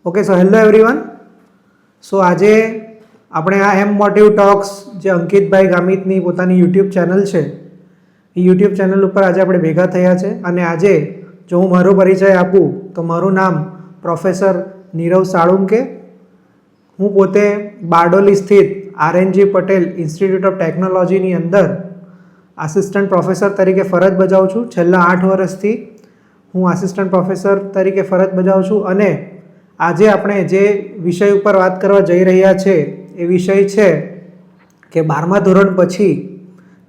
Okay, so hello everyone. So આજે આપણે આ એમ મોટિવ ટોક્સ જે અંકિતભાઈ ગામિતની પોતાની યુટ્યુબ ચેનલ છે એ યુટ્યુબ ચેનલ ઉપર આજે આપણે ભેગા થયા છે. અને આજે જો હું મારો પરિચય આપું તો મારું નામ પ્રોફેસર નીરવ સાળુંકે. હું પોતે બારડોલી સ્થિત આરએનજી પટેલ ઇન્સ્ટિટ્યૂટ ઓફ ટેકનોલોજીની અંદર આસિસ્ટન્ટ પ્રોફેસર તરીકે ફરજ બજાવું છું. છેલ્લા 8 વર્ષથી હું આસિસ્ટન્ટ પ્રોફેસર તરીકે ફરજ બજાવું છું. અને આજે આપણે જે વિષય ઉપર વાત કરવા જઈ રહ્યા છે એ વિષય છે કે 12મા ધોરણ પછી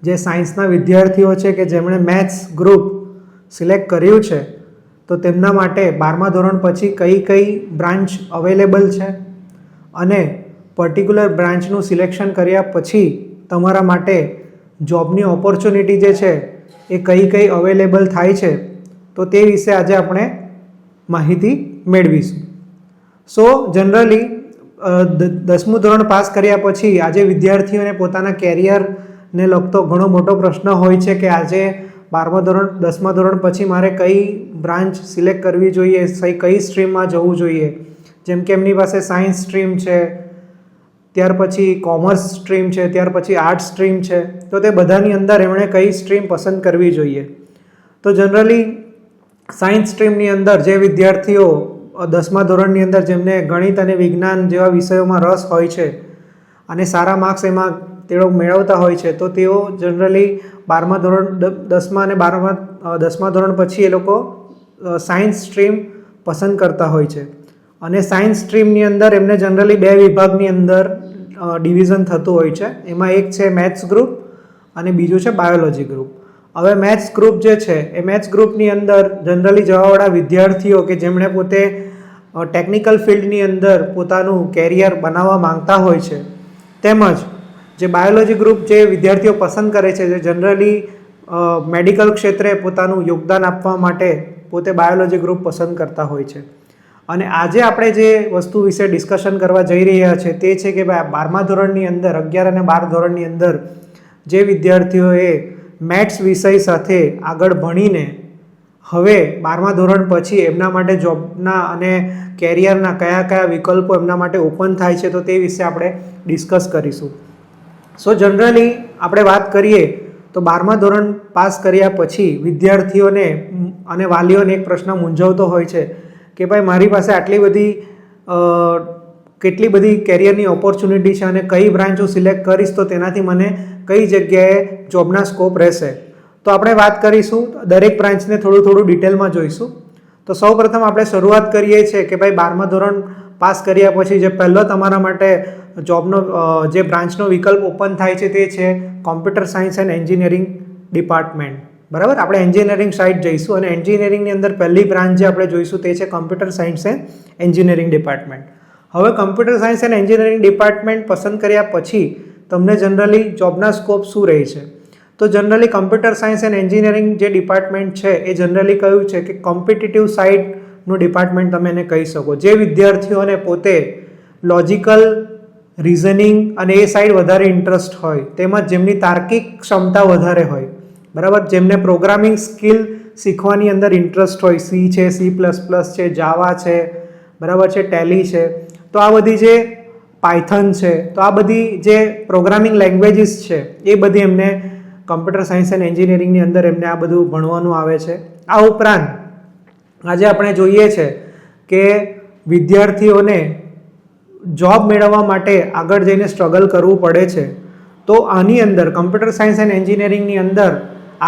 જે સાયન્સના વિદ્યાર્થીઓ છે કે જેમણે મેથ્સ ગ્રુપ સિલેક્ટ કર્યું છે તો તેમના માટે 12મા ધોરણ પછી કઈ કઈ બ્રાન્ચ અવેલેબલ છે અને પર્ટિક્યુલર બ્રાન્ચનું સિલેક્શન કર્યા પછી તમારા માટે જોબની ઓપોર્ચ્યુનિટી જે છે એ કઈ કઈ અવેલેબલ થાય છે તો તે વિશે આજે આપણે માહિતી મેળવીશું. સો જનરલી 10મું ધોરણ પાસ કર્યા પછી આજે વિદ્યાર્થીઓને પોતાના કેરિયરને લગતો ઘણો મોટો પ્રશ્ન હોય છે કે આજે 10મા ધોરણ પછી મારે કઈ બ્રાન્ચ સિલેક્ટ કરવી જોઈએ, કઈ સ્ટ્રીમમાં જવું જોઈએ. જેમ કે એમની પાસે સાયન્સ સ્ટ્રીમ છે, ત્યાર પછી કોમર્સ સ્ટ્રીમ છે, ત્યાર પછી આર્ટ્સ સ્ટ્રીમ છે. તો તે બધાની અંદર એમણે કઈ સ્ટ્રીમ પસંદ કરવી જોઈએ. તો જનરલી સાયન્સ સ્ટ્રીમની અંદર જે વિદ્યાર્થીઓ 10મા ધોરણની અંદર જેમને ગણિત અને વિજ્ઞાન જેવા વિષયોમાં રસ હોય છે અને સારા માર્ક્સ એમાં તેઓ મેળવતા હોય છે તો તેઓ જનરલી 12મા ધોરણ 10મા અને 10મા ધોરણ પછી એ લોકો સાયન્સ સ્ટ્રીમ પસંદ કરતા હોય છે. અને સાયન્સ સ્ટ્રીમની અંદર એમને જનરલી 2 વિભાગની અંદર ડિવિઝન થતું હોય છે. એમાં એક છે મેથ્સ ગ્રુપ અને બીજું છે બાયોલોજી ગ્રુપ. હવે મેથ્સ ગ્રુપ જે છે એ મેથ્સ ગ્રુપની અંદર જનરલી જવાવાળા વિદ્યાર્થીઓ કે જેમણે પોતે ટેકનિકલ ફિલ્ડની અંદર પોતાનું કેરિયર બનાવવા માંગતા હોય છે, તેમજ જે બાયોલોજી ગ્રુપ જે વિદ્યાર્થીઓ પસંદ કરે છે જે જનરલી મેડિકલ ક્ષેત્રે પોતાનું યોગદાન આપવા માટે પોતે બાયોલોજી ગ્રુપ પસંદ કરતા હોય છે. અને આજે આપણે જે વસ્તુ વિશે ડિસ્કશન કરવા જઈ રહ્યા છે તે છે કે ભાઈ 12મા ધોરણની અંદર 11 અને 12 ધોરણની અંદર જે વિદ્યાર્થીઓએ મેથ્સ વિષય સાથે આગળ ભણીને હવે 12મા ધોરણ પછી એમના માટે જોબના અને કેરિયરના કયા કયા વિકલ્પો એમના માટે ઓપન થાય છે તો તે વિશે આપણે ડિસ્કસ કરીશું. સો જનરલી આપણે વાત કરીએ તો 12મા ધોરણ પાસ કર્યા પછી વિદ્યાર્થીઓને અને વાલીઓને એક પ્રશ્ન મૂંઝવતો હોય છે કે ભાઈ મારી પાસે આટલી બધી કેટલી બધી કેરિયરની ઓપોર્ચ્યુનિટી છે અને કઈ બ્રાન્ચ હું સિલેક્ટ કરીશ તો તેનાથી મને કઈ જગ્યાએ જોબના સ્કોપ રહેશે. તો આપણે વાત કરીશું, દરેક બ્રાન્ચને થોડું થોડું ડિટેલમાં જોઈશું. તો સૌપ્રથમ આપણે શરૂઆત કરીએ છીએ કે ભાઈ 12મા ધોરણ પાસ કર્યા પછી જે પહેલો તમારા માટે જોબનો જે બ્રાન્ચનો વિકલ્પ ઓપન થાય છે તે છે computer science and engineering department. બરાબર, આપણે એન્જિનિયરિંગ સાઇડ જઈશું અને એન્જિનિયરિંગની અંદર પહેલી બ્રાન્ચ જે આપણે જોઈશું તે છે computer science and engineering department. હવે computer science and engineering department પસંદ કર્યા પછી તમને જનરલી જોબના સ્કોપ શું રહે છે તો generally computer science and engineering જે ડિપાર્ટમેન્ટ છે એ જનરલી કહ્યું છે કે કોમ્પિટિટિવ સાઇડનું ડિપાર્ટમેન્ટ તમે એને કહી શકો. જે વિદ્યાર્થીઓને પોતે લોજિકલ રિઝનિંગ અને એ સાઈડ વધારે ઇન્ટરેસ્ટ હોય, તેમજ જેમની તાર્કિક ક્ષમતા વધારે હોય, બરાબર, જેમને પ્રોગ્રામિંગ સ્કિલ શીખવાની અંદર ઇન્ટરેસ્ટ હોય, સી છે, C++ છે, જાવા છે, બરાબર છે, ટેલી છે, તો આ બધી જે પાયથન છે, તો આ બધી જે પ્રોગ્રામિંગ લેંગ્વેજીસ છે એ બધી એમને કમ્પ્યુટર સાયન્સ એન્ડ એન્જિનિયરિંગની અંદર એમને આ બધું ભણવાનું આવે છે. આ ઉપરાંત આજે આપણે જોઈએ છે કે વિદ્યાર્થીઓને જોબ મેળવવા માટે આગળ જઈને સ્ટ્રગલ કરવું પડે છે. તો આની અંદર કમ્પ્યુટર સાયન્સ એન્ડ એન્જિનિયરિંગની અંદર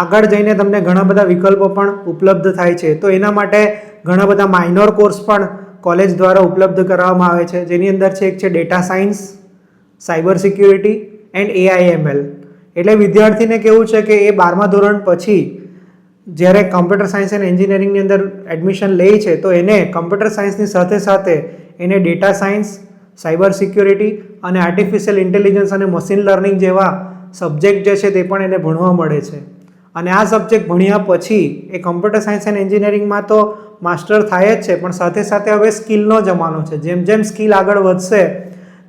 આગળ જઈને તમને ઘણા બધા વિકલ્પો પણ ઉપલબ્ધ થાય છે. તો એના માટે ઘણા બધા માઇનોર કોર્સ પણ કોલેજ દ્વારા ઉપલબ્ધ કરાવવામાં આવે છે, જેની અંદર છે એક છે data science, cyber security and AIML. એટલે વિદ્યાર્થીને કેવું છે કે એ 12મા ધોરણ પછી જ્યારે કમ્પ્યુટર સાયન્સ એન્ડ એન્જિનિયરિંગની અંદર એડમિશન લે છે તો એને કમ્પ્યુટર સાયન્સની સાથે સાથે એને ડેટા સાયન્સ, સાયબર સિક્યુરિટી અને આર્ટિફિશિયલ ઇન્ટેલિજન્સ અને મશીન લર્નિંગ જેવા સબ્જેક્ટ જે છે તે પણ એને ભણવા મળે છે. અને આ સબ્જેક્ટ ભણ્યા પછી એ કમ્પ્યુટર સાયન્સ એન્ડ એન્જિનિયરિંગમાં તો માસ્ટર થાય જ છે, પણ સાથે સાથે હવે સ્કિલનો જમાનો છે. જેમ જેમ સ્કિલ આગળ વધશે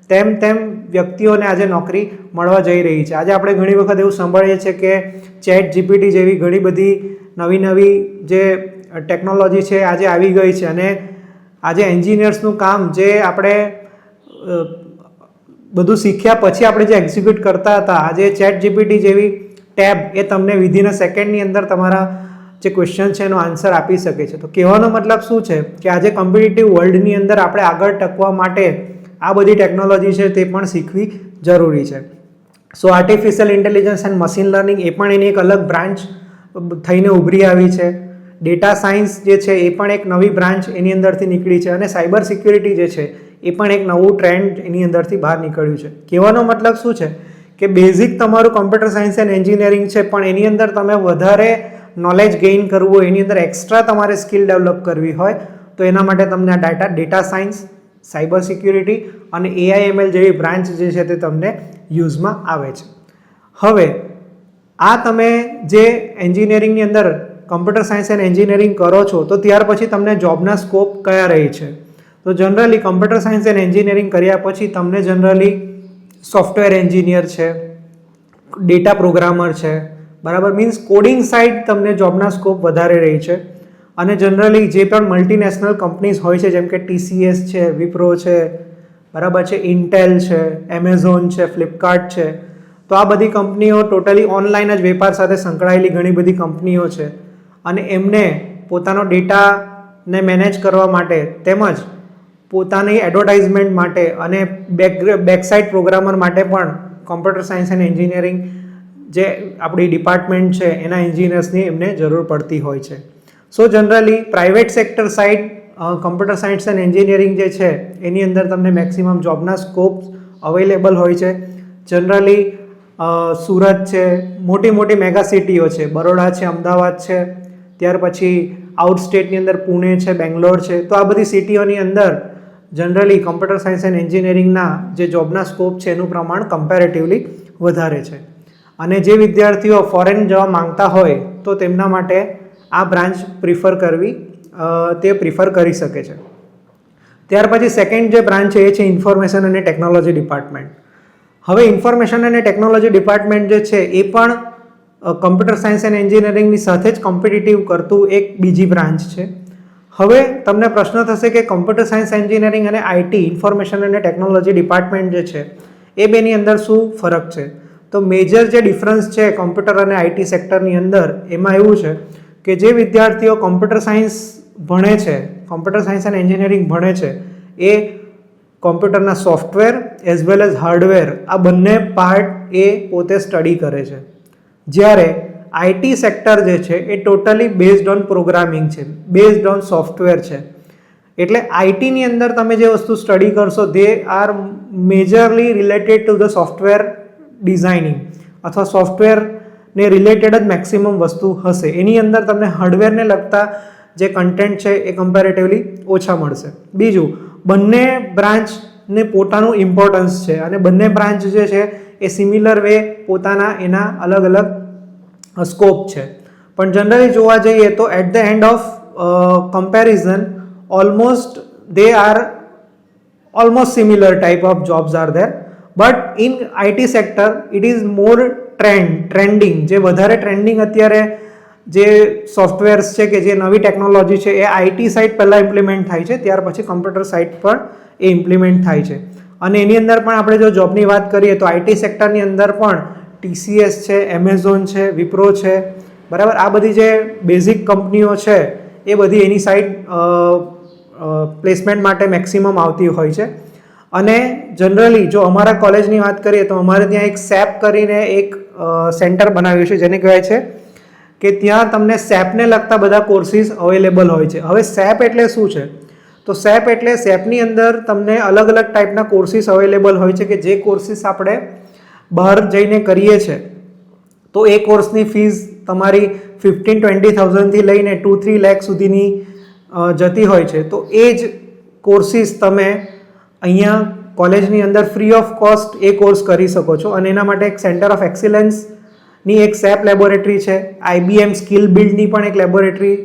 તેમ તેમ વ્યક્તિઓને આજે નોકરી મળવા જઈ રહી છે. આજે આપણે ઘણી વખત એવું સાંભળીએ છીએ કે ChatGPT જેવી ઘણી બધી નવી જે ટેકનોલોજી છે આજે આવી ગઈ છે અને આજે એન્જિનિયર્સનું કામ જે આપણે બધું શીખ્યા પછી આપણે જે એક્ઝિક્યુટ કરતા હતા, આજે ચેટ જીપીટી જેવી ટેબ એ તમને વિધિન અ સેકન્ડની અંદર તમારા જે ક્વેશ્ચન છે એનો આન્સર આપી શકે છે. તો કહેવાનો મતલબ શું છે કે આજે કોમ્પિટિટિવ વર્લ્ડની અંદર આપણે આગળ ટકવા માટે આ બધી ટેકનોલોજી છે તે પણ શીખવી જરૂરી છે. So artificial intelligence and machine learning એ પણ એની એક અલગ બ્રાન્ચ થઈને ઉભરી આવી છે. ડેટા સાયન્સ જે છે એ પણ એક નવી બ્રાન્ચ એની અંદરથી નીકળી છે અને સાયબર સિક્યુરિટી જે છે એ પણ એક નવું ટ્રેન્ડ એની અંદરથી બહાર નીકળ્યું છે. કહેવાનો મતલબ શું છે કે બેઝિક તમારું કોમ્પ્યુટર સાયન્સ એન્ડ એન્જિનિયરિંગ છે, પણ એની અંદર તમે વધારે નોલેજ ગેઇન કરવું હોય, એની અંદર એક્સ્ટ્રા તમારે સ્કિલ ડેવલપ કરવી હોય તો એના માટે તમને આ ડેટા સાયન્સ, સાયબર સિક્યુરિટી અને AIML જેવી બ્રાન્ચ જે છે તે તમને યુઝમાં આવે છે. હવે આ તમે જે એન્જિનિયરિંગની અંદર કમ્પ્યુટર સાયન્સ એન્ડ એન્જિનિયરિંગ કરો છો તો ત્યાર પછી તમને જોબના સ્કોપ કયા રહે છે? તો generally computer science and engineering કર્યા પછી તમને જનરલી સોફ્ટવેર એન્જિનિયર છે, ડેટા પ્રોગ્રામર છે, બરાબર, મીન્સ કોડિંગ સાઇડ તમને જોબના સ્કોપ વધારે રહી છે. અને જનરલી જે પણ મલ્ટીનેશનલ કંપનીઝ હોય છે જેમ કે TCS છે, વિપ્રો છે, બરાબર છે, ઇન્ટેલ છે, એમેઝોન છે, ફ્લિપકાર્ટ છે, તો આ બધી કંપનીઓ ટોટલી ઓનલાઈન જ વેપાર સાથે સંકળાયેલી ઘણી બધી કંપનીઓ છે અને એમને પોતાનો ડેટાને મેનેજ કરવા માટે તેમજ પોતાની એડવર્ટાઇઝમેન્ટ માટે અને બેકસાઇડ પ્રોગ્રામર માટે પણ કોમ્પ્યુટર સાયન્સ એન્ડ એન્જિનિયરિંગ જે આપણી ડિપાર્ટમેન્ટ છે એના એન્જિનિયર્સની એમને જરૂર પડતી હોય છે. So generally private sector side computer science and engineering જે છે એની અંદર તમને મેક્સિમમ જોબના સ્કોપ અવેલેબલ હોય છે. જનરલી સુરત છે, મોટી મોટી મેગા સિટીઓ છે, બરોડા છે, અમદાવાદ છે, ત્યાર પછી આઉટસ્ટેટની અંદર પુણે છે, બેંગ્લોર છે, તો આ બધી સિટીઓની અંદર જનરલી કમ્પ્યુટર સાયન્સ એન્ડ એન્જિનિયરિંગના જે જોબના સ્કોપ છે એનું પ્રમાણ કમ્પેરેટિવલી વધારે છે. અને જે વિદ્યાર્થીઓ ફોરેન જવા માંગતા હોય તો તેમના માટે આ બ્રાન્ચ પ્રિફર કરી શકે છે. ત્યાર પછી સેકન્ડ જે બ્રાન્ચ છે એ છે ઇન્ફોર્મેશન અને ટેકનોલોજી ડિપાર્ટમેન્ટ. હવે ઇન્ફોર્મેશન અને ટેકનોલોજી ડિપાર્ટમેન્ટ જે છે એ પણ કમ્પ્યુટર સાયન્સ એન્ડ એન્જિનિયરિંગની સાથે જ કોમ્પિટિટિવ કરતું એક બીજી બ્રાન્ચ છે. હવે તમને પ્રશ્ન થશે કે કમ્પ્યુટર સાયન્સ એન્જિનિયરિંગ અને IT ઇન્ફોર્મેશન અને ટેકનોલોજી ડિપાર્ટમેન્ટ જે છે એ બેની અંદર શું ફરક છે? તો મેજર જે ડિફરન્સ છે કોમ્પ્યુટર અને IT સેક્ટરની અંદર એમાં એવું છે કે જે વિદ્યાર્થીઓ કોમ્પ્યુટર સાયન્સ ભણે છે, કોમ્પ્યુટર સાયન્સ અને એન્જિનિયરિંગ ભણે છે એ કોમ્પ્યુટરના software as well as hardware આ બંને પાર્ટ એ પોતે સ્ટડી કરે છે. જ્યારે IT સેક્ટર જે છે એ ટોટલી બેઝડ ઓન પ્રોગ્રામિંગ છે, બેઝડ ઓન સોફ્ટવેર છે. એટલે ITની અંદર તમે જે વસ્તુ સ્ટડી કરશો they are majorly related to the software designing અથવા સોફ્ટવેરને રિલેટેડ જ મેક્સિમમ વસ્તુ હશે. એની અંદર તમને હાર્ડવેરને લગતા જે કન્ટેન્ટ છે એ કમ્પેરેટિવલી ઓછા મળશે. બીજું, બંને બ્રાન્ચને પોતાનું ઇમ્પોર્ટન્સ છે અને બંને બ્રાન્ચ જે છે એ સિમિલર વે પોતાના એના અલગ અલગ સ્કોપ છે. પણ જનરલી જોવા જઈએ તો at the end of comparison almost they are almost similar type of jobs are there. But in IT sector it is more trending, જે વધારે ટ્રેન્ડિંગ અત્યારે જે સોફ્ટવેર્સ છે કે જે નવી ટેકનોલોજી છે એ IT સાઇડ પહેલાં ઇમ્પ્લિમેન્ટ થાય છે, ત્યાર પછી કમ્પ્યુટર સાઇડ પર એ ઇમ્પ્લિમેન્ટ થાય છે. અને એની અંદર પણ આપણે જો જોબની વાત કરીએ તો IT સેક્ટરની અંદર પણ TCS છે, એમેઝોન છે, વિપ્રો છે, બરાબર, આ બધી જે બેઝિક કંપનીઓ છે એ બધી એની સાઇડ પ્લેસમેન્ટ માટે મેક્સિમમ આવતી હોય છે. અને જનરલી જો અમારા કોલેજની વાત કરીએ તો અમારે ત્યાં એક SAP કરીને એક સેન્ટર બનાવ્યું છે જેને કહેવાય છે કે ત્યાં તમને SAPને લગતા બધા કોર્સિસ અવેલેબલ હોય છે. હવે SAP એટલે શું છે? તો SAP એટલે SAPની અંદર તમને અલગ અલગ ટાઈપના કોર્સિસ અવેલેબલ હોય છે કે જે કોર્સિસ આપણે બહાર જઈને કરીએ છીએ તો એ કોર્સની ફીસ તમારી 15-20,000થી લઈને 2-3 લાખ સુધીની જતી હોય છે. તો એ જ કોર્સિસ તમે અહીંયા કોલેજની અંદર free of cost A course કરી શકો છો. અને એના માટે એક સેન્ટર ઓફ એક્સિલન્સની એક SAP લેબોરેટરી છે, IBM સ્કિલ બિલ્ડની પણ એક લેબોરેટરી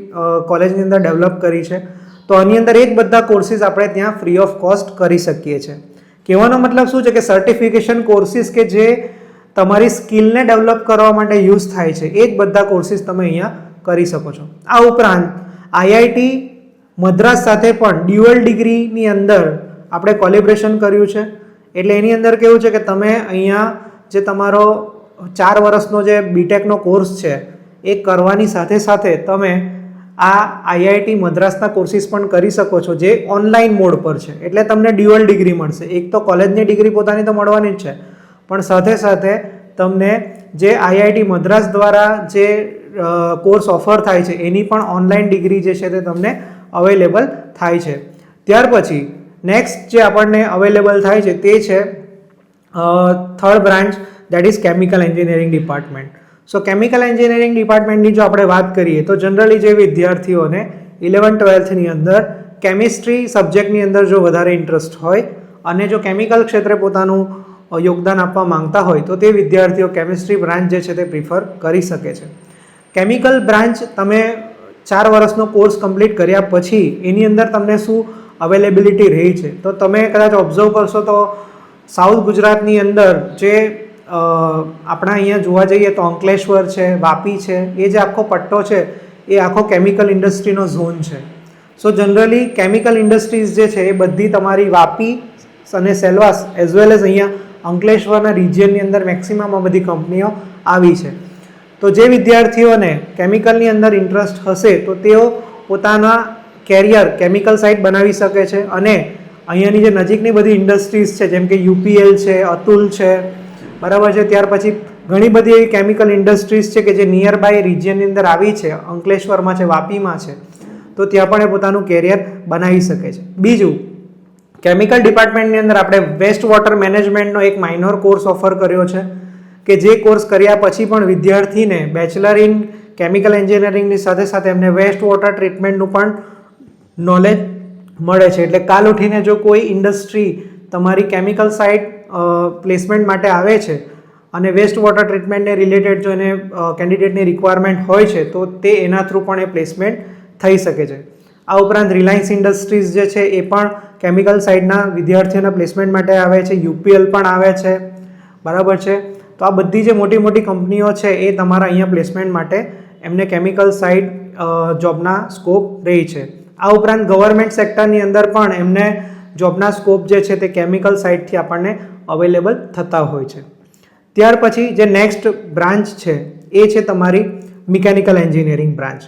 કોલેજની અંદર ડેવલપ કરી છે. તો આની અંદર એ જ બધા કોર્સિસ આપણે ત્યાં ફ્રી ઓફ કોસ્ટ કરી શકીએ છીએ. કહેવાનો મતલબ શું છે કે સર્ટિફિકેશન કોર્સિસ કે જે તમારી સ્કિલને ડેવલપ કરવા માટે યુઝ થાય છે એ જ બધા કોર્સિસ તમે અહીંયા કરી શકો છો. આ ઉપરાંત IIT મદ્રાસ સાથે પણ ડ્યુઅલ ડિગ્રીની અંદર આપણે કોલેબરેશન કર્યું છે. એટલે એની અંદર કેવું છે કે તમે અહીંયા જે તમારો 4 વર્ષનો જે બીટેકનો કોર્સ છે એ કરવાની સાથે સાથે તમે આ આઈઆઈટી મદ્રાસના કોર્સિસ પણ કરી શકો છો, જે ઓનલાઈન મોડ પર છે. એટલે તમને ડ્યુઅલ ડિગ્રી મળશે. એક તો કોલેજની ડિગ્રી પોતાની તો મળવાની જ છે, પણ સાથે સાથે તમને જે આઈઆઈટી મદ્રાસ દ્વારા જે કોર્સ ઓફર થાય છે એની પણ ઓનલાઈન ડિગ્રી જે છે તે તમને અવેલેબલ થાય છે. ત્યાર પછી નેક્સ્ટ જે આપણને અવેલેબલ થાય છે તે છે third branch, that is chemical engineering department. So chemical engineering ડિપાર્ટમેન્ટની જો આપણે વાત કરીએ તો જનરલી જે વિદ્યાર્થીઓને 11-12ની અંદર કેમિસ્ટ્રી સબ્જેક્ટની અંદર જો વધારે ઇન્ટરેસ્ટ હોય અને જો કેમિકલ ક્ષેત્રે પોતાનું યોગદાન આપવા માંગતા હોય તો તે વિદ્યાર્થીઓ કેમિસ્ટ્રી બ્રાન્ચ જે છે તે પ્રિફર કરી શકે છે. કેમિકલ બ્રાન્ચ તમે 4 વર્ષનો કોર્સ કમ્પ્લીટ કર્યા પછી એની અંદર તમને શું અવેલેબિલિટી રહી છે તો તમે કદાચ ઓબ્ઝર્વ કરશો તો સાઉથ ગુજરાતની અંદર જે આપણા અહીંયા જોવા જઈએ તો અંકલેશ્વર છે, વાપી છે, એ જે આખો પટ્ટો છે એ આખો કેમિકલ ઇન્ડસ્ટ્રીનો ઝોન છે. સો જનરલી કેમિકલ ઇન્ડસ્ટ્રીઝ જે છે એ બધી તમારી વાપી અને સેલવાસ એઝ વેલ એઝ અહીંયા અંકલેશ્વરના રિજિયનની અંદર મેક્સિમમ આ બધી કંપનીઓ આવી છે. તો જે વિદ્યાર્થીઓને કેમિકલની અંદર ઇન્ટરેસ્ટ હશે તો તેઓ પોતાના કેરિયર કેમિકલ સાઇટ બનાવી શકે છે અને અહીંયાની જે નજીકની બધી ઇન્ડસ્ટ્રીઝ છે જેમ કે યુપીએલ છે, અતુલ છે, બરાબર છે, ત્યાર પછી ઘણી બધી એવી કેમિકલ ઇન્ડસ્ટ્રીઝ છે કે જે નિયર બાય રિજિયનની અંદર આવી છે, અંકલેશ્વરમાં છે, વાપીમાં છે, તો ત્યાં પણ એ પોતાનું કેરિયર બનાવી શકે છે. બીજું, કેમિકલ ડિપાર્ટમેન્ટની અંદર આપણે વેસ્ટ વોટર મેનેજમેન્ટનો એક માઇનોર કોર્સ ઓફર કર્યો છે કે જે કોર્સ કર્યા પછી પણ વિદ્યાર્થીને બેચલર ઇન કેમિકલ એન્જિનિયરિંગની સાથે સાથે એમને વેસ્ટ વોટર ટ્રીટમેન્ટનું પણ નોલેજ મળે છે. એટલે કાલ ઉઠીને જો કોઈ ઇન્ડસ્ટ્રી તમારી કેમિકલ સાઇટ પ્લેસમેન્ટ માટે આવે છે અને વેસ્ટ વોટર ટ્રીટમેન્ટને રિલેટેડ જો એને કેન્ડિડેટની રિક્વાયરમેન્ટ હોય છે તો તે એના થ્રુ પણ એ પ્લેસમેન્ટ થઈ શકે છે. આ ઉપરાંત રિલાયન્સ ઇન્ડસ્ટ્રીઝ જે છે એ પણ કેમિકલ સાઇડના વિદ્યાર્થીઓના પ્લેસમેન્ટ માટે આવે છે, યુપીએલ પણ આવે છે, બરાબર છે. તો આ બધી જે મોટી મોટી કંપનીઓ છે એ તમારા અહીંયા પ્લેસમેન્ટ માટે એમને કેમિકલ સાઇડ જોબના સ્કોપ રહી છે. આ ઉપરાંત ગવર્મેન્ટ સેક્ટરની અંદર પણ એમને જોબના સ્કોપ જે છે તે કેમિકલ સાઇડથી આપણને અવેલેબલ થતા હોય છે. ત્યાર પછી જે નેક્સ્ટ બ્રાન્ચ છે એ છે તમારી mechanical engineering branch.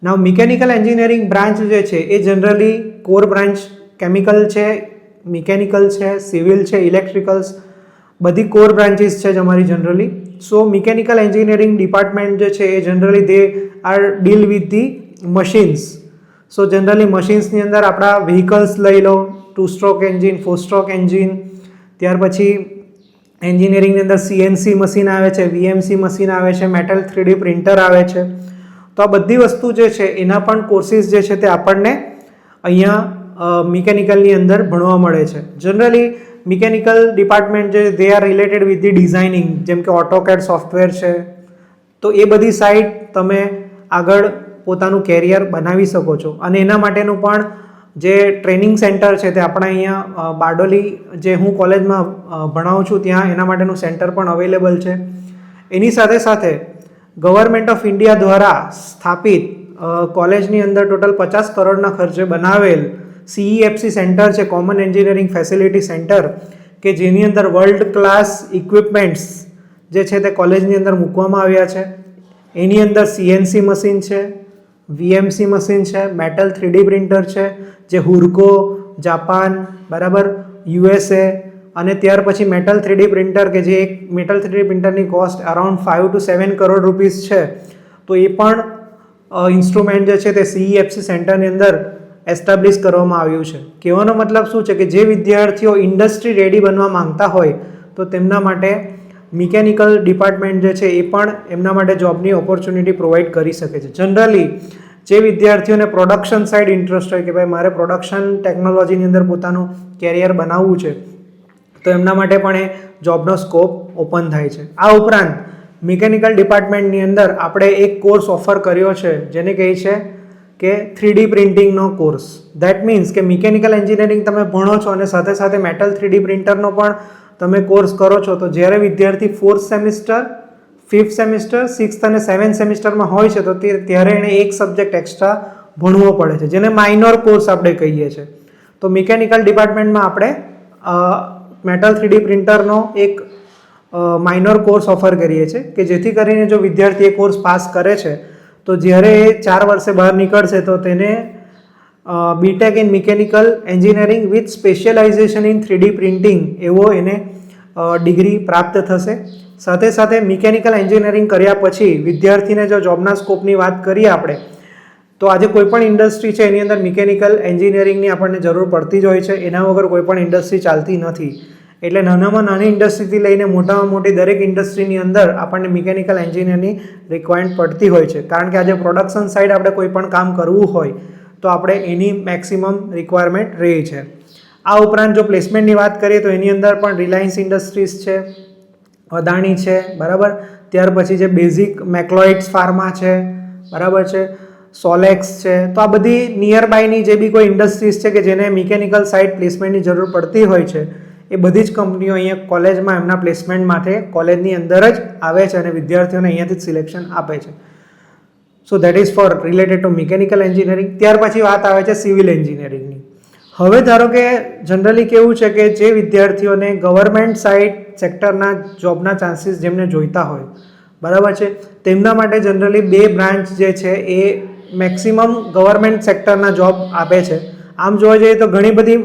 Now mechanical engineering branch જે છે એ જનરલી કોર બ્રાન્ચ કેમિકલ છે, મિકેનિકલ છે, સિવિલ છે, ઇલેક્ટ્રિકલ્સ, બધી કોર બ્રાન્ચીસ છે જ અમારી generally. So mechanical engineering department જે છે એ generally they are deal with the machines. So generally મશીન્સની અંદર આપણા વ્હીકલ્સ લઈ લો, 2 સ્ટ્રોક એન્જિન, 4 સ્ટ્રોક એન્જિન, ત્યાર પછી એન્જિનિયરિંગની અંદર સીએનસી મશીન આવે છે, વીએમસી મશીન આવે છે, મેટલ 3D પ્રિન્ટર આવે છે. તો આ બધી વસ્તુ જે છે એના પણ કોર્સિસ જે છે તે આપણને અહીંયા મિકેનિકલની અંદર ભણવા મળે છે. જનરલી મિકેનિકલ ડિપાર્ટમેન્ટ જે they are related with the designing, જેમ કે ઓટોકેડ સોફ્ટવેર છે, તો એ બધી સાઇડ તમે આગળ પોતાનું કેરિયર બનાવી શકો છો. અને એના માટેનું પણ જે ટ્રેનિંગ સેન્ટર છે તે આપણા અહીંયા બારડોલી જે હું કોલેજમાં ભણાવું છું ત્યાં એના માટેનું સેન્ટર પણ અવેલેબલ છે. એની સાથે સાથે ગવર્મેન્ટ ઓફ ઇન્ડિયા દ્વારા સ્થાપિત કોલેજની અંદર ટોટલ 50 કરોડના ખર્ચે બનાવેલ CEFC સેન્ટર છે, કોમન એન્જિનિયરિંગ ફેસિલિટી સેન્ટર, કે જેની અંદર વર્લ્ડ ક્લાસ ઇક્વિપમેન્ટ્સ જે છે તે કોલેજની અંદર મૂકવામાં આવ્યા છે. એની અંદર CNC મશીન છે, VMC મશીન છે, મેટલ 3D પ્રિન્ટર છે જે હુર્કો, જાપાન, બરાબર, USA, અને ત્યાર પછી મેટલ 3D પ્રિન્ટર કે જે એક મેટલ 3D પ્રિન્ટરની cost around 5 to 7 crore rupees છે. તો એ પણ ઇન્સ્ટ્રુમેન્ટ જે છે તે CEFC સેન્ટરની અંદર એસ્ટાબ્લિશ કરવામાં આવ્યું છે. કહેવાનો મતલબ શું છે કે જે વિદ્યાર્થીઓ ઇન્ડસ્ટ્રી રેડી બનવા માંગતા હોય તો તેમના માટે મિકેનિકલ ડિપાર્ટમેન્ટ જે છે એ પણ એમના માટે જોબની ઓપોર્ચ્યુનિટી પ્રોવાઈડ કરી શકે છે. જનરલી જે વિદ્યાર્થીઓને પ્રોડક્શન સાઇડ ઇન્ટરેસ્ટ હોય કે ભાઈ મારે પ્રોડક્શન ટેકનોલોજીની અંદર પોતાનું કેરિયર બનાવવું છે તો એમના માટે પણ એ જોબનો સ્કોપ ઓપન થાય છે. આ ઉપરાંત મિકેનિકલ ડિપાર્ટમેન્ટની અંદર આપણે એક કોર્સ ઓફર કર્યો છે જેને કહે છે કે 3D પ્રિન્ટિંગનો કોર્સ. દેટ મીન્સ કે મિકેનિકલ એન્જિનિયરિંગ તમે ભણો છો અને સાથે સાથે મેટલ 3D પ્રિન્ટરનો પણ તમે કોર્સ કરો છો, તો જ્યારે વિદ્યાર્થી 4th semester, 5th semester, 6th અને 7th સેમિસ્ટરમાં હોય છે તો ત્યારે એણે એક સબ્જેક્ટ એક્સ્ટ્રા ભણવો પડે છે, જેને માઇનોર કોર્સ આપણે કહીએ છીએ. તો મિકેનિકલ ડિપાર્ટમેન્ટમાં આપણે મેટલ 3D પ્રિન્ટરનો એક માઇનોર કોર્સ ઓફર કરીએ છીએ કે જેથી કરીને જો વિદ્યાર્થી એ કોર્સ પાસ કરે છે તો જ્યારે એ 4 વર્ષે બહાર નીકળશે તો તેને BTech in mechanical engineering with specialisation in 3D printing એવો એને ડિગ્રી પ્રાપ્ત થશે. સાથે સાથે મિકેનિકલ એન્જિનિયરિંગ કર્યા પછી વિદ્યાર્થીને જો જોબના સ્કોપની વાત કરીએ આપણે તો આજે કોઈ પણ ઇન્ડસ્ટ્રી છે એની અંદર મિકેનિકલ એન્જિનિયરિંગની આપણને જરૂર પડતી જ હોય છે. એના વગર કોઈ પણ ઇન્ડસ્ટ્રી ચાલતી નથી. એટલે નાનામાં નાની ઇન્ડસ્ટ્રીથી લઈને મોટામાં મોટી દરેક ઇન્ડસ્ટ્રીની અંદર આપણને મિકેનિકલ એન્જિનિયરની રિક્વાયરમેન્ટ પડતી હોય છે, કારણ કે આજે પ્રોડક્શન સાઇડ આપણે કોઈ પણ કામ કરવું હોય તો આપણે એની મેક્સિમમ રિક્વાયરમેન્ટ રહે છે. આ ઉપરાંત જો પ્લેસમેન્ટની વાત કરીએ તો એની અંદર પણ રિલાયન્સ ઇન્ડસ્ટ્રીઝ છે, અદાણી છે, બરાબર. ત્યાર પછી જે બેઝિક મેક્લોઇડ્સ ફાર્મા છે, બરાબર છે, સોલેક્સ છે. તો આ બધી નિયર બાયની જે બી કોઈ ઇન્ડસ્ટ્રીઝ છે કે જેને મિકેનિકલ સાઇડ પ્લેસમેન્ટની જરૂર પડતી હોય છે એ બધી જ કંપનીઓ અહીંયા કોલેજમાં એમના પ્લેસમેન્ટ માટે કોલેજની અંદર જ આવે છે અને વિદ્યાર્થીઓને અહીંયાથી જ સિલેક્શન આપે છે. So that is four related to mechanical engineering. ત્યાર પછી વાત આવે છે સિવિલ એન્જિનિયરિંગની. હવે ધારો કે જનરલી કેવું છે કે જે વિદ્યાર્થીઓને ગવર્મેન્ટ સાઇડ સેક્ટરના જોબના ચાન્સીસ જેમને જોઈતા હોય, બરાબર છે, તેમના માટે જનરલી 2 બ્રાન્ચ જે છે એ મેક્સિમમ ગવર્મેન્ટ સેક્ટરના જોબ આપે છે. આમ જોવા જઈએ તો ઘણી બધી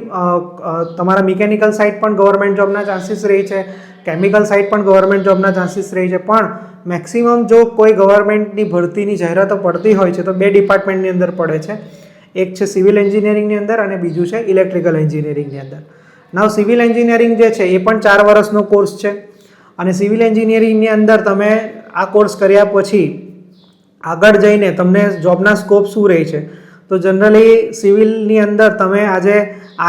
તમારા મિકેનિકલ સાઇડ પણ ગવર્મેન્ટ જોબના ચાન્સીસ રહી છે, કેમિકલ સાઇડ પણ ગવર્મેન્ટ જોબના ચાન્સીસ રહી છે, પણ મેક્સિમમ જો કોઈ ગવર્મેન્ટની ભરતીની જાહેરાતો પડતી હોય છે તો 2 ડિપાર્ટમેન્ટની અંદર પડે છે. એક છે સિવિલ એન્જિનિયરિંગની અંદર અને બીજું છે ઇલેક્ટ્રિકલ એન્જિનિયરિંગની અંદર. નાવ સિવિલ એન્જિનિયરિંગ જે છે એ પણ 4 વર્ષનો કોર્સ છે અને સિવિલ એન્જિનિયરિંગની અંદર તમે આ કોર્સ કર્યા પછી આગળ જઈને તમને જોબના સ્કોપ શું રહે છે તો જનરલી સિવિલની અંદર તમે આજે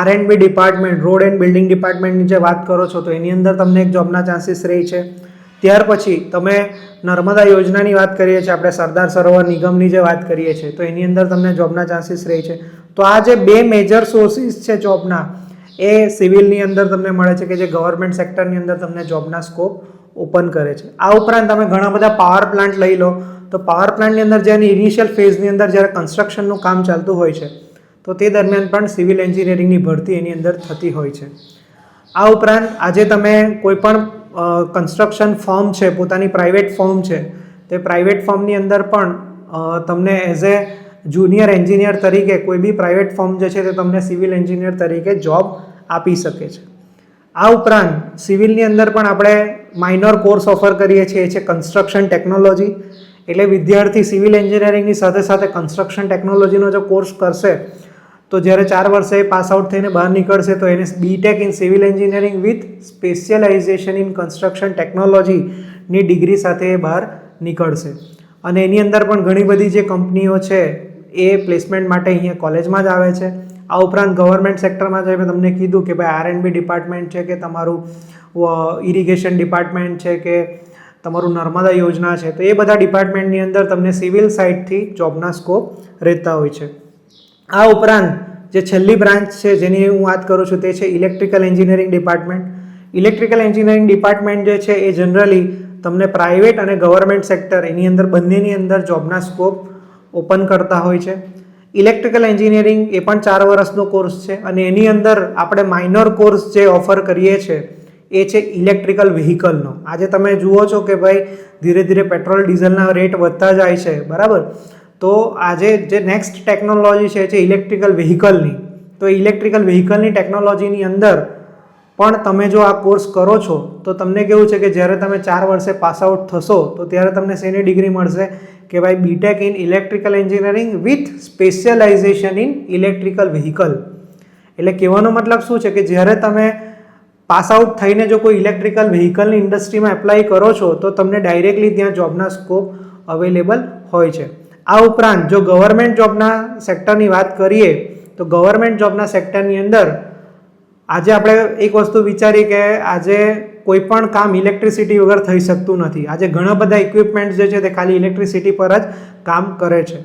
R&B department, road and building ડિપાર્ટમેન્ટની જે વાત કરો છો તો એની અંદર તમને એક જોબના ચાન્સીસ રહે છે. ત્યાર પછી તમે નર્મદા યોજનાની વાત કરીએ છીએ, આપણે સરદાર સરોવર નિગમની જે વાત કરીએ છીએ તો એની અંદર તમને જોબના ચાન્સીસ રહે છે. તો આ જે 2 મેજર સોર્સિસ છે જોબના એ સિવિલની અંદર તમને મળે છે કે જે ગવર્મેન્ટ સેક્ટરની અંદર તમને જોબના સ્કોપ ઓપન કરે છે. આ ઉપરાંત તમે ઘણા બધા પાવર પ્લાન્ટ લઈ લો તો પાવર પ્લાન્ટની અંદર જેની ઇનિશિયલ ફેઝની અંદર જ્યારે કન્સ્ટ્રક્શનનું કામ ચાલતું હોય છે તો તે દરમિયાન પણ સિવિલ એન્જિનિયરિંગની ભરતી એની અંદર થતી હોય છે. આ ઉપરાંત આજે તમે કોઈ પણ કન્સ્ટ્રક્શન ફર્મ છે, પોતાની પ્રાઇવેટ ફર્મ છે, તે પ્રાઇવેટ ફર્મની અંદર પણ તમને એઝ એ જુનિયર એન્જિનિયર તરીકે કોઈ બી પ્રાઇવેટ ફર્મ જે છે તે તમને સિવિલ એન્જિનિયર તરીકે જોબ આપી શકે છે. આ ઉપરાંત સિવિલની અંદર પણ આપણે માઇનોર કોર્સ ઓફર કરીએ છીએ, એ છે કન્સ્ટ્રક્શન ટેકનોલોજી. એટલે વિદ્યાર્થી સિવિલ એન્જિનિયરિંગની સાથે સાથે કન્સ્ટ્રક્શન ટેકનોલોજીનો જો કોર્સ કરશે તો જ્યારે 4 વર્ષે પાસ આઉટ થઈને બહાર નીકળશે તો એને BTech in civil engineering with specialisation in construction ટેકનોલોજીની ડિગ્રી સાથે એ બહાર નીકળશે. અને એની અંદર પણ ઘણી બધી જે કંપનીઓ છે એ પ્લેસમેન્ટ માટે અહીંયા કોલેજમાં જ આવે છે. આ ઉપરાંત ગવર્મેન્ટ સેક્ટરમાં જે મેં તમને કીધું કે ભાઈ R&B ડિપાર્ટમેન્ટ છે કે તમારું ઇરિગેશન ડિપાર્ટમેન્ટ છે કે તમારું નર્મદા યોજના છે તો એ બધા ડિપાર્ટમેન્ટની અંદર તમને સિવિલ સાઇડથી જોબના સ્કોપ રહેતા હોય છે. આ ઉપરાંત જે છેલ્લી બ્રાન્ચ છે જેની હું વાત કરું છું તે છે electrical engineering department. Electrical engineering department જે છે એ જનરલી તમને પ્રાઇવેટ અને ગવર્મેન્ટ સેક્ટર એની અંદર બંનેની અંદર જોબના સ્કોપ ઓપન કરતા હોય છે. ઇલેક્ટ્રિકલ એન્જિનિયરિંગ એ પણ 4 વર્ષનો કોર્સ છે અને એની અંદર આપણે માઇનોર કોર્સ જે ઓફર કરીએ છીએ એ છે ઇલેક્ટ્રિકલ વ્હીકલનો. આજે તમે જુઓ છો કે ભાઈ ધીરે ધીરે પેટ્રોલ ડીઝલના રેટ વધતા જાય છે, બરાબર. તો આજે જે નેક્સ્ટ ટેકનોલોજી છે એ છે ઇલેક્ટ્રિકલ વ્હીકલની. તો ઇલેક્ટ્રિકલ વ્હીકલની ટેકનોલોજીની અંદર પણ તમે જો આ કોર્સ કરો છો તો તમને કેવું છે કે જ્યારે તમે 4 વર્ષે પાસ આઉટ થશો તો ત્યારે તમને શેની ડિગ્રી મળશે કે ભાઈ BTech in electrical engineering with specialisation in electrical vehicle. એટલે કહેવાનો મતલબ શું છે કે જ્યારે તમે પાસ આઉટ થઈને જો કોઈ ઇલેક્ટ્રિકલ વ્હીકલની ઇન્ડસ્ટ્રીમાં એપ્લાય કરો છો તો તમને ડાયરેક્ટલી ત્યાં જોબના સ્કોપ અવેલેબલ હોય છે. આ ઉપરાંત જો ગવર્મેન્ટ જોબના સેક્ટરની વાત કરીએ તો ગવર્મેન્ટ જોબના સેક્ટરની અંદર આજે આપણે એક વસ્તુ વિચારીએ કે આજે કોઈ પણ કામ ઇલેક્ટ્રિસિટી વગર થઈ શકતું નથી. આજે ઘણા બધા ઇક્વિપમેન્ટ્સ જે છે તે ખાલી ઇલેક્ટ્રિસિટી પર જ કામ કરે છે.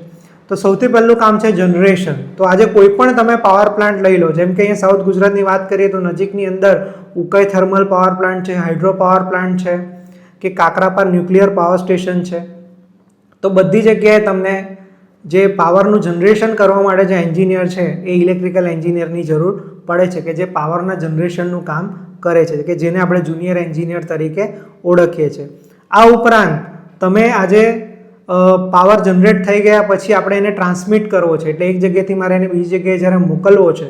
તો સૌથી પહેલું કામ છે જનરેશન. તો આજે કોઈ પણ તમે પાવર પ્લાન્ટ લઈ લો, જેમ કે અહીંયા સાઉથ ગુજરાતની વાત કરીએ તો નજીકની અંદર ઉકાઈ થર્મલ પાવર પ્લાન્ટ છે, હાઇડ્રો પાવર પ્લાન્ટ છે કે કાકરાપાર ન્યુક્લિયર પાવર સ્ટેશન છે. તો બધી જગ્યાએ તમને જે પાવરનું જનરેશન કરવા માટે જે એન્જિનિયર છે એ ઇલેક્ટ્રિકલ એન્જિનિયરની જરૂર પડે છે કે જે પાવરના જનરેશનનું કામ કરે છે કે જેને આપણે જુનિયર એન્જિનિયર તરીકે ઓળખીએ છીએ. આ ઉપરાંત તમે આજે પાવર જનરેટ થઈ ગયા પછી આપણે એને ટ્રાન્સમિટ કરવો છે, એટલે એક જગ્યાએથી મારે એને બીજી જગ્યાએ જ્યારે મોકલવો છે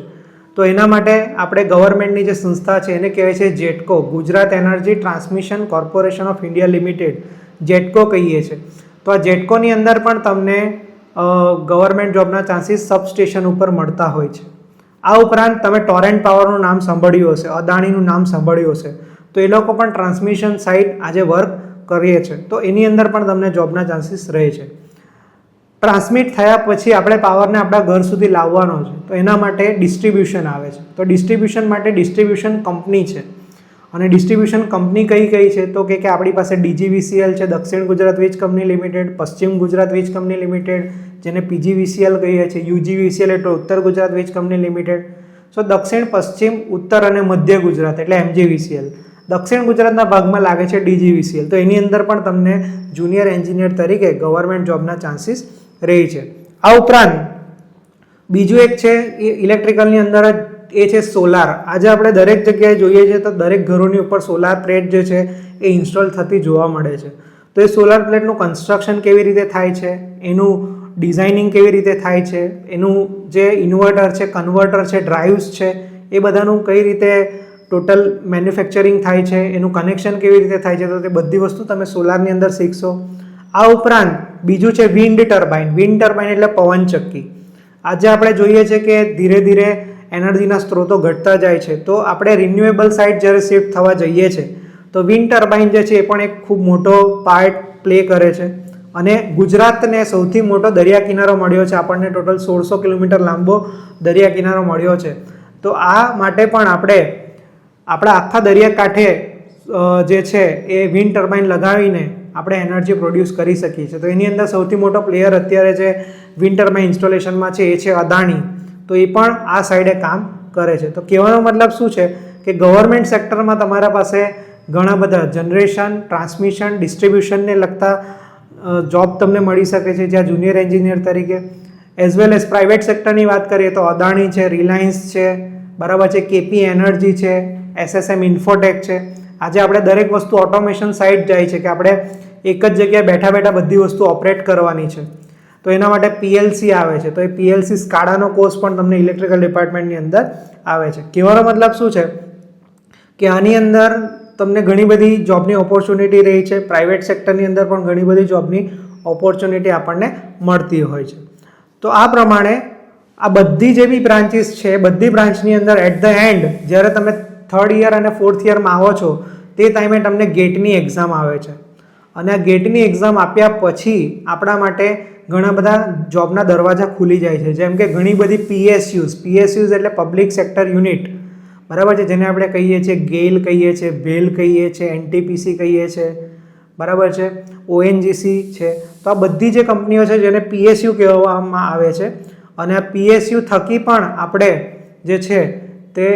તો એના માટે આપણે ગવર્મેન્ટની જે સંસ્થા છે એને કહેવાય છે GETCO, Gujarat energy transmission corporation of India limited, GETCO કહીએ છીએ. તો આ જેટકોની અંદર પણ તમને ગવર્મેન્ટ જોબના ચાન્સીસ સબસ્ટેશન ઉપર મળતા હોય છે. આ ઉપરાંત તમે ટોરેન્ટ પાવરનું નામ સાંભળ્યું હશે, અદાણીનું નામ સાંભળ્યું હશે, તો એ લોકો પણ ટ્રાન્સમિશન સાઇટ આજે વર્ક કરીએ છે, તો એની અંદર પણ તમને જોબના ચાન્સીસ રહે છે. ટ્રાન્સમિટ થયા પછી આપણે પાવરને આપણા ઘર સુધી લાવવાનો છે, તો એના માટે ડિસ્ટ્રીબ્યુશન આવે છે. તો ડિસ્ટ્રીબ્યુશન માટે ડિસ્ટ્રીબ્યુશન કંપની છે, અને ડિસ્ટ્રીબ્યુશન કંપની કઈ કઈ છે તો કે આપણી પાસે DGVCL છે, દક્ષિણ ગુજરાત વીજ કંપની લિમિટેડ, પશ્ચિમ ગુજરાત વીજ કંપની લિમિટેડ જેને PGVCL કહીએ છીએ, UGVCL એટલે ઉત્તર ગુજરાત વીજ કંપની લિમિટેડ. સો દક્ષિણ, પશ્ચિમ, ઉત્તર અને મધ્ય ગુજરાત એટલે MGVCL. દક્ષિણ ગુજરાતના ભાગમાં લાગે છે DGVCL. તો એની અંદર પણ તમને જુનિયર એન્જિનિયર તરીકે ગવર્મેન્ટ જોબના ચાન્સીસ રહે છે. આ ઉપરાંત બીજું એક છે એ ઇલેક્ટ્રિકલની અંદર જ એ છે સોલાર. આજે આપણે દરેક જગ્યાએ જોઈએ છીએ તો દરેક ઘરોની ઉપર સોલાર પ્લેટ જે છે એ ઇન્સ્ટોલ થતી જોવા મળે છે. તો એ સોલાર પ્લેટનું કન્સ્ટ્રક્શન કેવી રીતે થાય છે, એનું ડિઝાઇનિંગ કેવી રીતે થાય છે, એનું જે ઇન્વર્ટર છે, કન્વર્ટર છે, ડ્રાઇવ્સ છે, એ બધાનું કઈ રીતે ટોટલ મેન્યુફેક્ચરિંગ થાય છે, એનું કનેક્શન કેવી રીતે થાય છે, તો તે બધી વસ્તુ તમે સોલારની અંદર શીખશો. આ ઉપરાંત બીજું છે વિન્ડ ટર્બાઇન. વિન્ડ ટર્બાઇન એટલે પવનચક્કી. આજે આપણે જોઈએ છીએ કે ધીરે ધીરે એનર્જીના સ્ત્રોતો ઘટતા જાય છે, તો આપણે રિન્યુએબલ સાઇડ જ્યારે શિફ્ટ થવા જઈએ છીએ તો વિન્ડ ટર્બાઇન જે છે એ પણ એક ખૂબ મોટો પાર્ટ પ્લે કરે છે. અને ગુજરાતને સૌથી મોટો દરિયા કિનારો મળ્યો છે, આપણને ટોટલ 1600 કિલોમીટર લાંબો દરિયા કિનારો મળ્યો છે. તો આ માટે પણ આપણે આપણા આખા દરિયાકાંઠે જે છે એ વિન્ડ ટર્બાઇન લગાવીને આપણે એનર્જી પ્રોડ્યુસ કરી શકીએ છીએ. તો એની અંદર સૌથી મોટો પ્લેયર અત્યારે જે વિન્ડ ટર્બાઇન ઇન્સ્ટોલેશનમાં છે એ છે અદાણી. તો એ પણ આ સાઈડે કામ કરે છે. તો કહેવાનો મતલબ શું છે કે ગવર્મેન્ટ સેક્ટરમાં તમારા પાસે ઘણા બધા જનરેશન, ટ્રાન્સમિશન, ડિસ્ટ્રીબ્યુશનને લગતા જોબ તમને મળી શકે છે જ્યાં જુનિયર એન્જિનિયર તરીકે. એઝ વેલ એઝ પ્રાઇવેટ સેક્ટરની વાત કરીએ તો અદાણી છે, રિલાયન્સ છે, બરાબર છે, KP એનર્જી છે, SSM ઇન્ફોટેક છે. આજે આપણે દરેક વસ્તુ ઓટોમેશન સાઇડ જાય છે કે આપણે એક જ જગ્યાએ બેઠા બેઠા બધી વસ્તુ ઓપરેટ કરવાની છે. તો એના માટે PLC આવે છે. તો એ PLC સ્કાડાનો કોર્સ પણ તમને ઇલેક્ટ્રિકલ ડિપાર્ટમેન્ટની અંદર આવે છે. કહેવાનો મતલબ શું છે કે આની અંદર તમને ઘણી બધી જોબની ઓપોર્ચ્યુનિટી રહી છે. પ્રાઇવેટ સેક્ટરની અંદર પણ ઘણી બધી જોબની ઓપોર્ચ્યુનિટી આપણને મળતી હોય છે. તો આ પ્રમાણે આ બધી જે બી બ્રાન્ચીસ છે બધી બ્રાન્ચની અંદર એટ ધ એન્ડ જ્યારે તમે 3rd યર અને 4th યરમાં આવો છો તે ટાઈમે તમને ગેટની એક્ઝામ આવે છે. અને આ ગેટની એક્ઝામ આપ્યા પછી આપણા માટે ઘણા બધા જોબના દરવાજા ખુલી જાય છે. જેમ કે ઘણી બધી PSUs એટલે પબ્લિક સેક્ટર યુનિટ, બરાબર છે, જેને આપણે કહીએ છીએ ગેલ કહીએ છીએ, ભેલ કહીએ છીએ, NTPC કહીએ છીએ, બરાબર છે, ONGC છે. તો આ બધી જે કંપનીઓ છે જેને PSU કહેવામાં આવે છે. અને આ PSU થકી પણ આપણે જે છે તે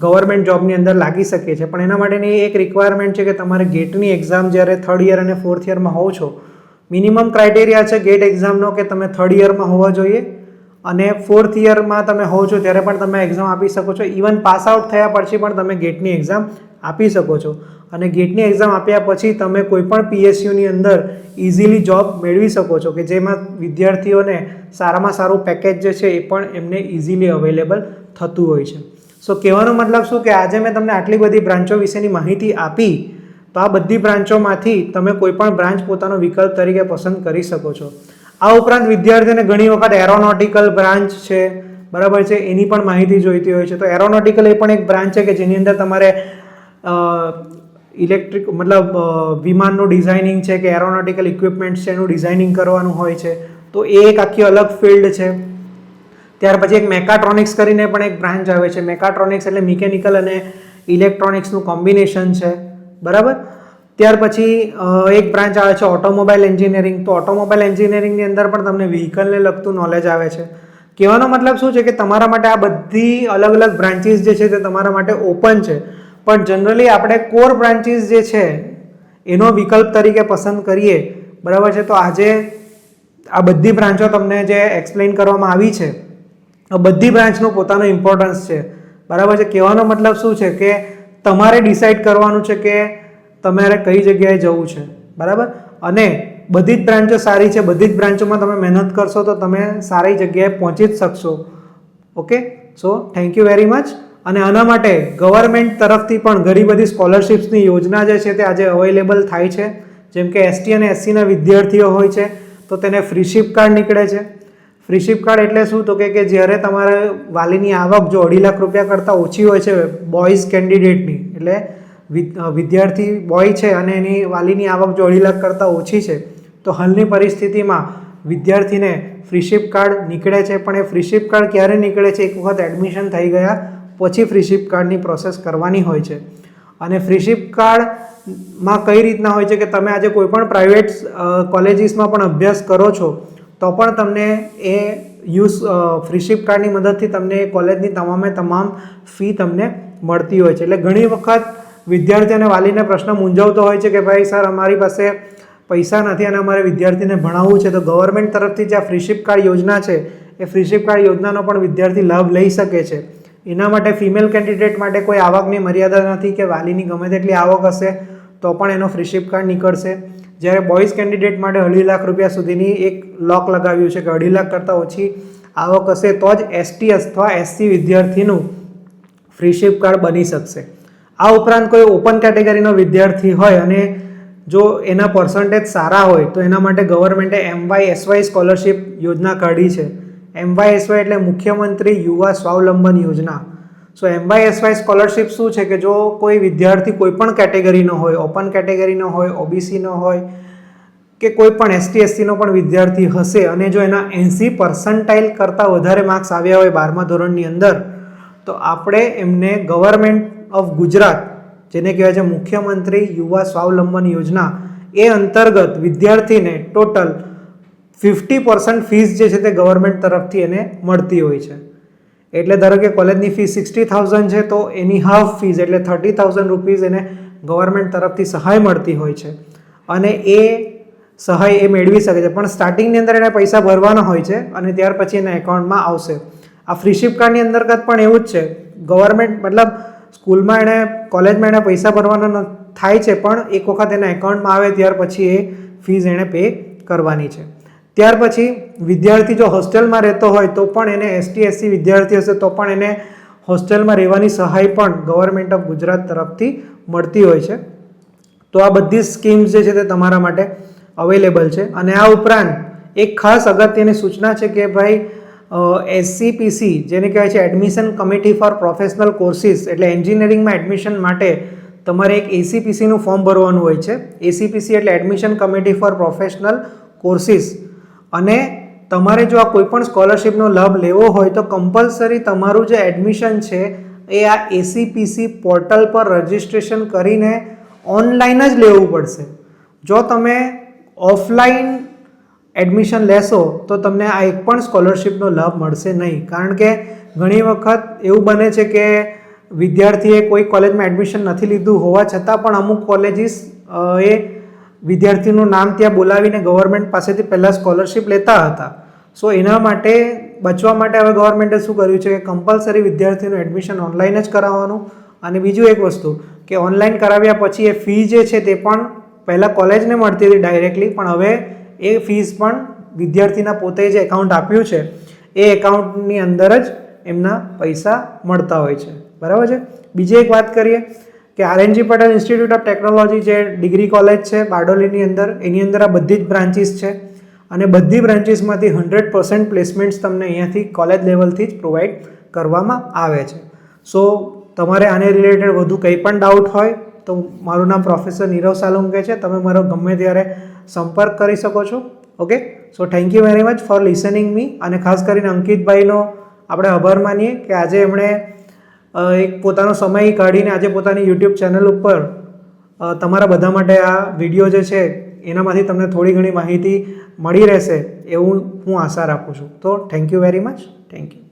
ગવર્મેન્ટ જોબની અંદર લાગી શકીએ છીએ. પણ એના માટેની એક રિક્વાયરમેન્ટ છે કે તમારે ગેટની એક્ઝામ જ્યારે 3rd યર અને 4th યરમાં હોવ છો, મિનિમમ ક્રાઇટેરિયા છે ગેટ એક્ઝામનો કે તમે 3rd યરમાં હોવા જોઈએ અને 4th યરમાં તમે હોવ છો ત્યારે પણ તમે એક્ઝામ આપી શકો છો. ઇવન પાસ આઉટ થયા પછી પણ તમે ગેટની એક્ઝામ આપી શકો છો. અને ગેટની એક્ઝામ આપ્યા પછી તમે કોઈ પણ PSUની અંદર ઇઝીલી જોબ મેળવી શકો છો કે જેમાં વિદ્યાર્થીઓને સારામાં સારું પેકેજ જે છે એ પણ એમને ઇઝીલી અવેલેબલ થતું હોય છે. સો કહેવાનો મતલબ શું કે આજે મેં તમને આટલી બધી બ્રાન્ચો વિશેની માહિતી આપી, તો આ બધી બ્રાન્ચોમાંથી તમે કોઈ પણ બ્રાન્ચ પોતાનો વિકલ્પ તરીકે પસંદ કરી શકો છો. આ ઉપરાંત વિદ્યાર્થીઓને ઘણી વખત એરોનોટિકલ બ્રાન્ચ છે, બરાબર છે, એની પણ માહિતી જોઈતી હોય છે. તો એરોનોટિકલ એ પણ એક બ્રાન્ચ છે કે જેની અંદર તમારે ઇલેક્ટ્રિક મતલબ વિમાનનું ડિઝાઇનિંગ છે કે એરોનોટિકલ ઇક્વિપમેન્ટ્સ છે એનું ડિઝાઇનિંગ કરવાનું હોય છે. તો એ એક આખી અલગ ફિલ્ડ છે. ત્યાર પછી એક મેકાટ્રોનિક્સ કરીને પણ એક બ્રાન્ચ આવે છે. મેકાટ્રોનિક્સ એટલે મિકેનિકલ અને ઇલેક્ટ્રોનિક્સનું કોમ્બિનેશન છે, બરાબર. ત્યાર પછી એક બ્રાન્ચ આવે છે ઓટોમોબાઈલ એન્જિનિયરિંગ. તો ઓટોમોબાઈલ એન્જિનિયરિંગની અંદર પણ તમને વ્હીકલને લગતું નોલેજ આવે છે. કહેવાનો મતલબ શું છે કે તમારા માટે આ બધી અલગ અલગ બ્રાન્ચીસ જે છે તે તમારા માટે ઓપન છે. પણ જનરલી આપણે કોર બ્રાન્ચીસ જે છે એનો વિકલ્પ તરીકે પસંદ કરીએ, બરાબર છે. તો આજે આ બધી બ્રાન્ચો તમને જે એક્સપ્લેન કરવામાં આવી છે, આ બધી બ્રાન્ચનું પોતાનું ઇમ્પોર્ટન્સ છે, બરાબર છે. કહેવાનો મતલબ શું છે કે તમારે ડિસાઇડ કરવાનું છે કે તમારે કઈ જગ્યાએ જવું છે, બરાબર. અને બધી જ બ્રાન્ચો સારી છે, બધી જ બ્રાન્ચોમાં તમે મહેનત કરશો તો તમે સારી જગ્યાએ પહોંચી જ શકશો. Okay, so thank you very much. અને આના માટે ગવર્મેન્ટ તરફથી પણ ઘણી બધી સ્કોલરશિપ્સની યોજના જે છે તે આજે અવેલેબલ થાય છે. જેમ કે એસટી અને એસસીના વિદ્યાર્થીઓ હોય છે તો તેને ફ્રીશિપ કાર્ડ નીકળે છે. ફ્રીશિપ કાર્ડ એટલે શું? તો કે જ્યારે તમારે વાલીની આવક જો 2.5 લાખ રૂપિયા કરતાં ઓછી હોય છે બોયઝ કેન્ડિડેટની, એટલે વિદ્યાર્થી બોય છે અને એની વાલીની આવક જો 2.5 લાખ કરતાં ઓછી છે, તો હાલની પરિસ્થિતિમાં વિદ્યાર્થીને ફ્રીશિપ કાર્ડ નીકળે છે. પણ એ ફ્રીશિપ કાર્ડ ક્યારે નીકળે છે? એક વખત એડમિશન થઈ ગયા પછી ફ્રીશિપ કાર્ડની પ્રોસેસ કરવાની હોય છે. અને ફ્રીશિપ કાર્ડમાં કઈ રીતના હોય છે કે તમે આજે કોઈ પણ પ્રાઇવેટ કોલેજીસમાં પણ અભ્યાસ કરો છો તો પણ તમને એ ફ્રીશિપ કાર્ડની મદદથી તમને કોલેજની તમામ ફી તમને મળતી હોય છે. એટલે ઘણી વખત વિદ્યાર્થી અને વાલીને પ્રશ્ન મૂંઝવતો હોય છે કે ભાઈ સર અમારી પાસે પૈસા નથી અને અમારે વિદ્યાર્થીને ભણાવવું છે, તો ગવર્મેન્ટ તરફથી જે આ ફ્રીશિપ કાર્ડ યોજના છે એ ફ્રીશિપ કાર્ડ યોજનાનો પણ વિદ્યાર્થી લાભ લઈ શકે છે. એના માટે ફિમેલ કેન્ડિડેટ માટે કોઈ આવકની મર્યાદા નથી કે વાલીની ગમે તેટલી આવક હશે તો પણ એનો ફ્રીશિપ કાર્ડ નીકળશે. જ્યારે બોયઝ કેન્ડિડેટ માટે 2.5 લાખ રૂપિયા સુધીની એક લોક લગાવ્યું છે કે 2.5 લાખ કરતાં ઓછી આવક હશે તો જ એસટી અથવા એસસી વિદ્યાર્થીનું ફ્રીશિપ કાર્ડ બની શકશે. આ ઉપરાંત કોઈ ઓપન કેટેગરીનો વિદ્યાર્થી હોય અને જો એના પર્સન્ટેજ સારા હોય તો એના માટે ગવર્મેન્ટે MYSY સ્કોલરશિપ યોજના કાઢી છે. MYSY એટલે મુખ્યમંત્રી યુવા સ્વાવલંબન યોજના. સો MYSY સ્કોલરશિપ શું છે કે જો કોઈ વિદ્યાર્થી કોઈ પણ કેટેગરીનો હોય, ઓપન કેટેગરીનો હોય, ઓબીસીનો હોય કે કોઈ પણ એસટી એસસીનો પણ વિદ્યાર્થી હશે અને જો એના 80% કરતાં વધારે માર્ક્સ આવ્યા હોય 12મા ધોરણની અંદર, તો આપણે એમને ગવર્મેન્ટ ઓફ ગુજરાત, જેને કહેવાય છે મુખ્યમંત્રી યુવા સ્વાવલંબન યોજના, એ અંતર્ગત વિદ્યાર્થીને ટોટલ 50% ફીસ જે છે તે ગવર્મેન્ટ તરફથી એને મળતી હોય છે. એટલે ધારો કે કોલેજની ફીસ 60,000 છે તો એની હાફ ફીસ એટલે 30,000 રૂપીઝ એને ગવર્મેન્ટ તરફથી સહાય મળતી હોય છે અને એ સહાય એ મેળવી શકે છે. પણ સ્ટાર્ટિંગની અંદર એને પૈસા ભરવાના હોય છે અને ત્યાર પછી એના એકાઉન્ટમાં આવશે. આ ફ્રીશિપ કાર્ડની અંતર્ગત પણ એવું જ છે. ગવર્મેન્ટ મતલબ સ્કૂલમાં એણે કોલેજમાં એણે પૈસા ભરવાના થાય છે પણ એક વખત એના એકાઉન્ટમાં આવે ત્યાર પછી એ ફીસ એણે પે કરવાની છે. ત્યાર પછી વિદ્યાર્થી જો હોસ્ટેલમાં રહેતો હોય તો પણ એને એસટી એસસી વિદ્યાર્થી હશે તો પણ એને હોસ્ટેલમાં રહેવાની સહાય પણ ગવર્મેન્ટ ઓફ ગુજરાત તરફથી મળતી હોય છે. તો આ બધી સ્કીમ્સ જે છે તે તમારા માટે અવેલેબલ છે. અને આ ઉપરાંત એક ખાસ અગત્યની સૂચના છે કે ભાઈ SCPC જેને કહેવાય છે admission committee four professional courses, એટલે એન્જિનિયરિંગમાં એડમિશન માટે તમારે એક ACPCનું ફોર્મ ભરવાનું હોય છે. ACPC એટલે admission committee four professional courses. અને તમારે જો આ કોઈ પણ સ્કોલરશિપનો લાભ લેવો હોય તો કમ્પલસરી તમારું જે એડમિશન છે એ આ ACPC પોર્ટલ પર રજિસ્ટ્રેશન કરીને ઓનલાઈન જ લેવું પડશે. જો તમે ઓફલાઈન એડમિશન લેશો તો તમને આ એક પણ સ્કોલરશિપનો લાભ મળશે નહીં. કારણ કે ઘણી વખત એવું બને છે કે વિદ્યાર્થીએ કોઈ કોલેજમાં એડમિશન નથી લીધું હોવા છતાં પણ અમુક કોલેજીસ એ વિદ્યાર્થીનું નામ ત્યાં બોલાવીને ગવર્મેન્ટ પાસેથી પહેલાં સ્કોલરશિપ લેતા હતા. સો એના માટે બચવા માટે હવે ગવર્મેન્ટે શું કર્યું છે કે કમ્પલસરી વિદ્યાર્થીનું એડમિશન ઓનલાઈન જ કરાવવાનું. અને બીજું એક વસ્તુ કે ઓનલાઈન કરાવ્યા પછી એ ફી જે છે તે પણ પહેલાં કોલેજને મળતી હતી ડાયરેક્ટલી, પણ હવે એ ફીસ પણ વિદ્યાર્થીના પોતે જે એકાઉન્ટ આપ્યું છે એ એકાઉન્ટની અંદર જ એમના પૈસા મળતા હોય છે. બરાબર છે. બીજી એક વાત કરીએ કે RNG Patel institute of technology જે ડિગ્રી કોલેજ છે બારડોલીની અંદર, એની અંદર આ બધી જ બ્રાન્ચીસ છે અને બધી બ્રાન્ચીસમાંથી 100% પ્લેસમેન્ટ્સ તમને અહીંયાથી કોલેજ લેવલથી જ પ્રોવાઈડ કરવામાં આવે છે. સો તમારે આને રિલેટેડ વધુ કંઈ પણ ડાઉટ હોય તો મારું નામ પ્રોફેસર નીરવ સાલુંકે છે. તમે મારો ગમે ત્યારે સંપર્ક કરી શકો છો. Okay, so thank you very much for listening me. અને ખાસ કરીને અંકિતભાઈનો આપણે આભાર માનીએ કે આજે એમણે એક પોતાનો સમય કાઢીને આજે પોતાની યુટ્યુબ ચેનલ ઉપર તમારા બધા માટે આ વિડીયો જે છે એનામાંથી તમને થોડી ઘણી માહિતી મળી રહેશે એવું હું આશા રાખું છું. તો thank you very much. Thank you.